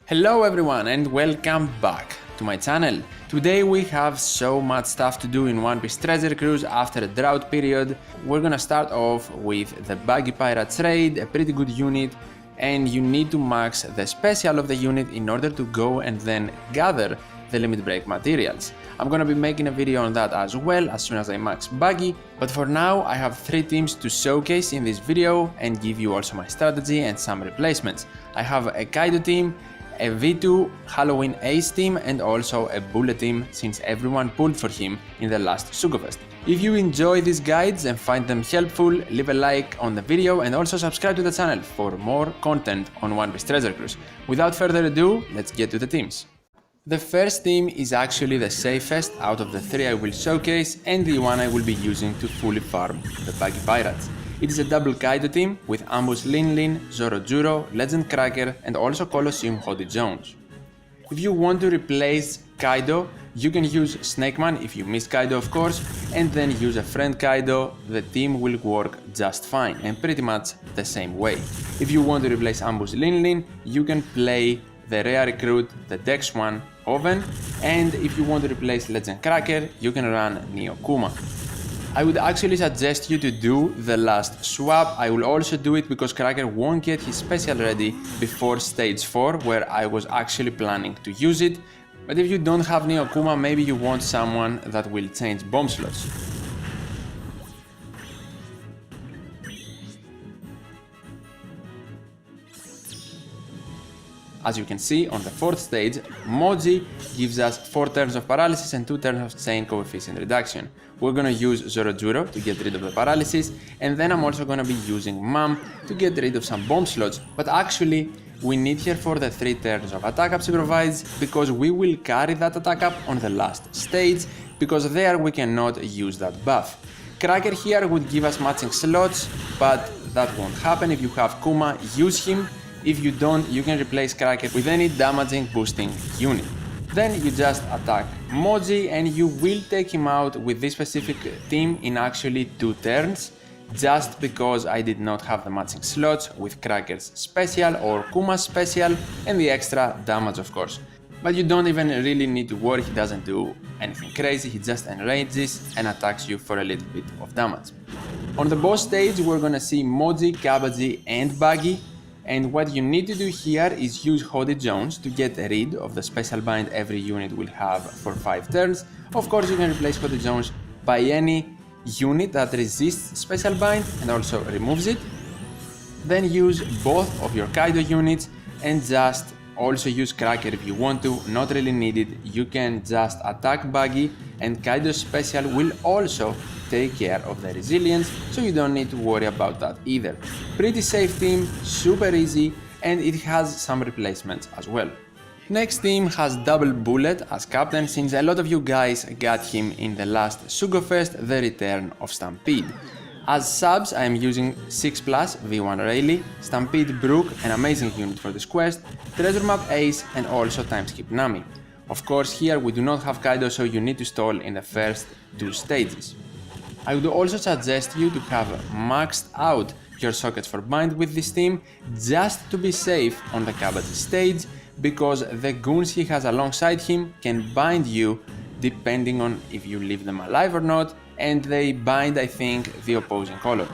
Hello everyone and welcome back to my channel. Today we have so much stuff to do in One Piece Treasure Cruise after a drought period. We're gonna start off with the Buggy Pirates raid, a pretty good unit, and you need to max the special of the unit in order to go and then gather the limit break materials. I'm gonna be making a video on that as well as soon as I max Buggy, but for now I have 3 teams to showcase in this video and give you also my strategy and some replacements. I have a Kaido team, a V2 Halloween Ace team and also a Bullet team since everyone pulled for him in the last Sugofest. If you enjoy these guides and find them helpful, leave a like on the video and also subscribe to the channel for more content on One Piece Treasure Cruise. Without further ado, let's get to the teams. The first team is actually the safest out of the 3 I will showcase and the one I will be using to fully farm the Buggy Pirates. It is a double Kaido team with Ambush Lin, Zoro Juro, Legend Cracker and also Colosseum Hody Jones. If you want to replace Kaido, you can use Snakeman if you miss Kaido of course, and then use a friend Kaido, the team will work just fine and pretty much the same way. If you want to replace Ambush Lin, you can play the rare recruit, the Dex 1, Oven, and if you want to replace Legend Cracker, you can run Neo Kuma. I would actually suggest you to do the last swap. I will also do it because Cracker won't get his special ready before stage 4 where I was actually planning to use it. But if you don't have Neo Kuma, maybe you want someone that will change bomb slots. As you can see, on the 4th stage, Moji gives us 4 turns of paralysis and 2 turns of chain coefficient reduction. We're gonna use Zoro Juro to get rid of the paralysis, and then I'm also gonna be using Mom to get rid of some bomb slots, but actually we need her for the 3 turns of attack up she provides, because we will carry that attack up on the last stage, because there we cannot use that buff. Cracker here would give us matching slots, but that won't happen. If you have Kuma, use him. If you don't, you can replace Cracker with any damaging boosting unit. Then you just attack Moji and you will take him out with this specific team in actually 2 turns, just because I did not have the matching slots with Cracker's special or Kuma's special and the extra damage of course. But you don't even really need to worry, he doesn't do anything crazy, he just enrages and attacks you for a little bit of damage. On the boss stage we're gonna see Moji, Kabaji and Buggy. And what you need to do here is use Hody Jones to get rid of the special bind every unit will have for 5 turns. Of course you can replace Hody Jones by any unit that resists special bind and also removes it. Then use both of your Kaido units and just also use Cracker if you want to, not really needed. You can just attack Buggy and Kaido's special will also take care of the resilience, so you don't need to worry about that either. Pretty safe team, super easy, and it has some replacements as well. Next team has double Bullet as captain since a lot of you guys got him in the last Sugofest, the return of Stampede. As subs I am using 6+ V1 Rayleigh, Stampede Brook, an amazing unit for this quest, Treasure Map Ace and also Timeskip Nami. Of course here we do not have Kaido, so you need to stall in the first 2 stages. I would also suggest you to have maxed out your sockets for bind with this team just to be safe on the Kabaji stage, because the goons he has alongside him can bind you depending on if you leave them alive or not, and they bind I think the opposing color.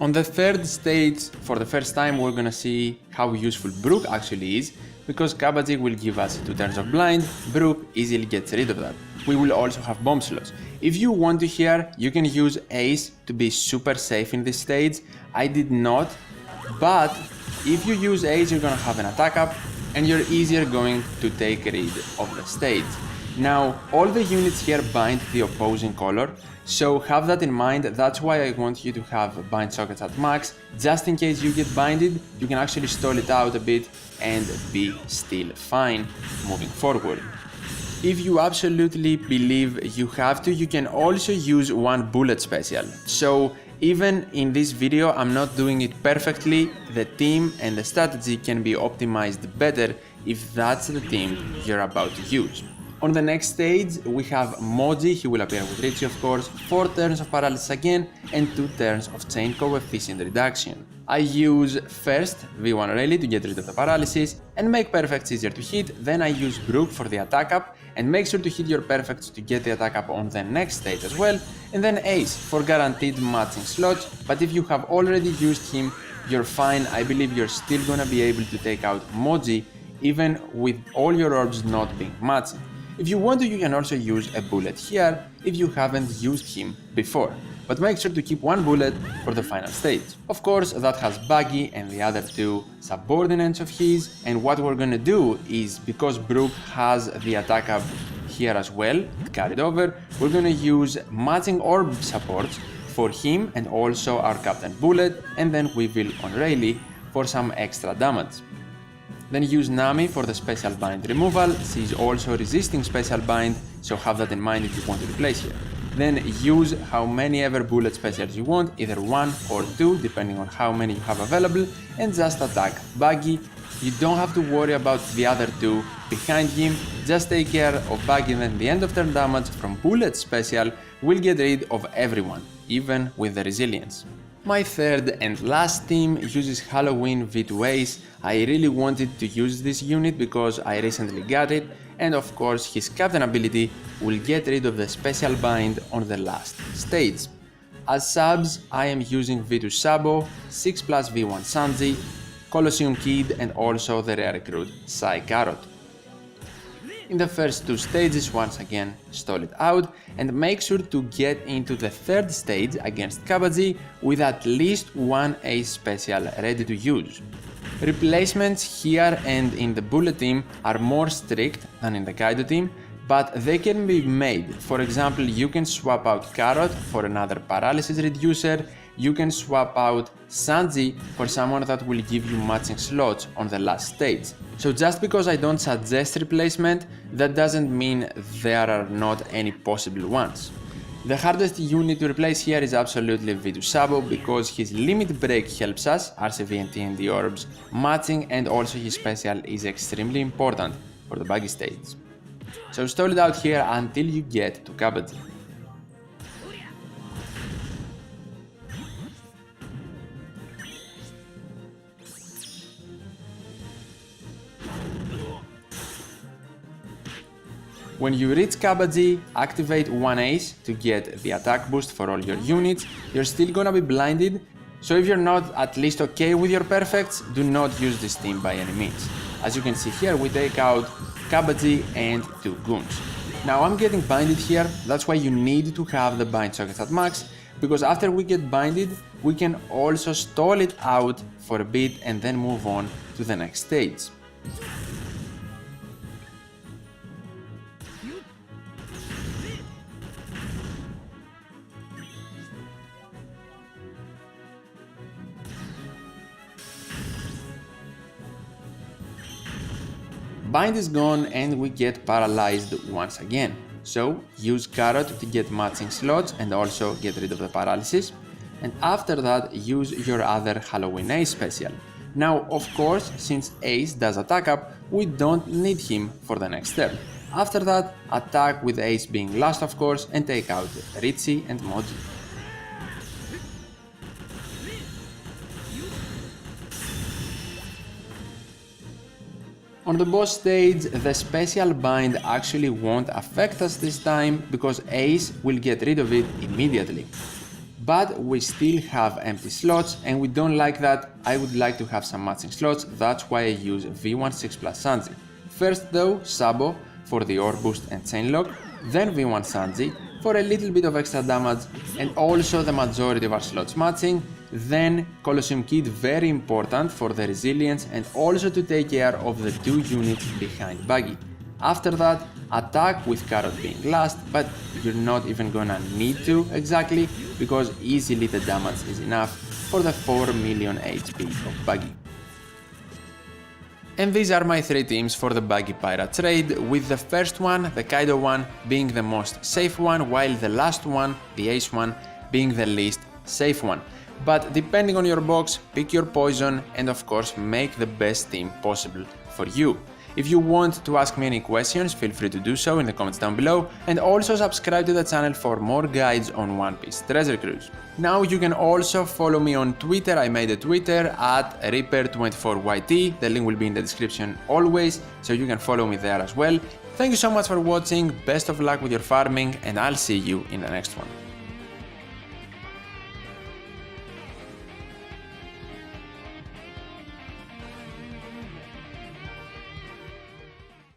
On the 3rd stage, for the first time, we're gonna see how useful Brook actually is, because Kabaji will give us 2 turns of blind, Brook easily gets rid of that. We will also have bomb slots. If you want to here, you can use Ace to be super safe in this stage. I did not, but if you use Ace, you're gonna have an attack up and you're easier going to take rid of the stage. Now, all the units here bind the opposing color, so have that in mind. That's why I want you to have bind sockets at max. Just in case you get binded, you can actually stall it out a bit and be still fine moving forward. If you absolutely believe you have to, you can also use one bullet special. So even in this video, I'm not doing it perfectly. The team and the strategy can be optimized better if that's the team you're about to use. On the next stage, we have Moji. He will appear with Richie, of course, 4 turns of paralysis again, and 2 turns of chain coefficient reduction. I use first V1 Rayleigh to get rid of the paralysis and make perfects easier to hit, then I use Brook for the attack up and make sure to hit your perfects to get the attack up on the next stage as well, and then Ace for guaranteed matching slots, but if you have already used him, you're fine. I believe you're still gonna be able to take out Moji even with all your orbs not being matching. If you want to, you can also use a bullet here if you haven't used him before, but make sure to keep one bullet for the final stage. Of course, that has Buggy and the other 2 subordinates of his, and what we're gonna do is, because Brook has the attack up here as well, carried over, we're gonna use matching orb supports for him and also our Captain Bullet, and then we will on Rayleigh for some extra damage. Then use Nami for the special bind removal. She is also resisting special bind, so have that in mind if you want to replace her. Then use how many ever bullet specials you want, either 1 or 2 depending on how many you have available, and just attack Buggy. You don't have to worry about the other 2 behind him, just take care of Buggy, and then the end of turn damage from bullet special will get rid of everyone, even with the resilience. My third and last team uses Halloween V2 Ace. I really wanted to use this unit because I recently got it, and of course his captain ability will get rid of the special bind on the last stage. As subs, I am using V2 Sabo, 6 plus V1 Sanji, Colosseum Kid, and also the rare recruit Sai Carrot. In the first 2 stages, once again, stall it out and make sure to get into the 3rd stage against Kabaji with at least 1 ace special ready to use. Replacements here and in the bullet team are more strict than in the Kaido team, but they can be made. For example, you can swap out Carrot for another paralysis reducer, you can swap out Sanji for someone that will give you matching slots on the last stage. So just because I don't suggest replacement, that doesn't mean there are not any possible ones. The hardest unit to replace here is absolutely V2 Sabo because his limit break helps us, RCV and TND orbs, matching, and also his special is extremely important for the buggy stage. So stall it out here until you get to Kabaji. When you reach Kabaji, activate 1 ace to get the attack boost for all your units. You're still gonna be blinded, so if you're not at least okay with your perfects, do not use this team by any means. As you can see here, we take out Kabaji and 2 goons. Now I'm getting binded here, that's why you need to have the bind sockets at max, because after we get binded, we can also stall it out for a bit and then move on to the next stage. Bind is gone and we get paralyzed once again. So use Carrot to get matching slots and also get rid of the paralysis. And after that use your other Halloween Ace special. Now of course, since Ace does attack up, we don't need him for the next turn. After that, attack with Ace being last of course and take out Richie and Moji. On the boss stage, the special bind actually won't affect us this time because Ace will get rid of it immediately. But we still have empty slots and we don't like that. I would like to have some matching slots, that's why I use V1 6 plus Sanji. First though, Sabo for the orb boost and chain lock, then V1 Sanji for a little bit of extra damage and also the majority of our slots matching, then Colosseum Kid, very important for the resilience and also to take care of the 2 units behind Buggy. After that, attack with Carrot being last, but you're not even gonna need to exactly, because easily the damage is enough for the 4 million HP of Buggy. And these are my 3 teams for the Buggy Pirates raid, with the first one, the Kaido one, being the most safe one, while the last one, the Ace one, being the least safe one. But depending on your box, pick your poison and of course make the best team possible for you. If you want to ask me any questions, feel free to do so in the comments down below, and also subscribe to the channel for more guides on One Piece Treasure Cruise. Now you can also follow me on Twitter. I made a Twitter at Reaper24YT, the link will be in the description always, so you can follow me there as well. Thank you so much for watching, best of luck with your farming, and I'll see you in the next one.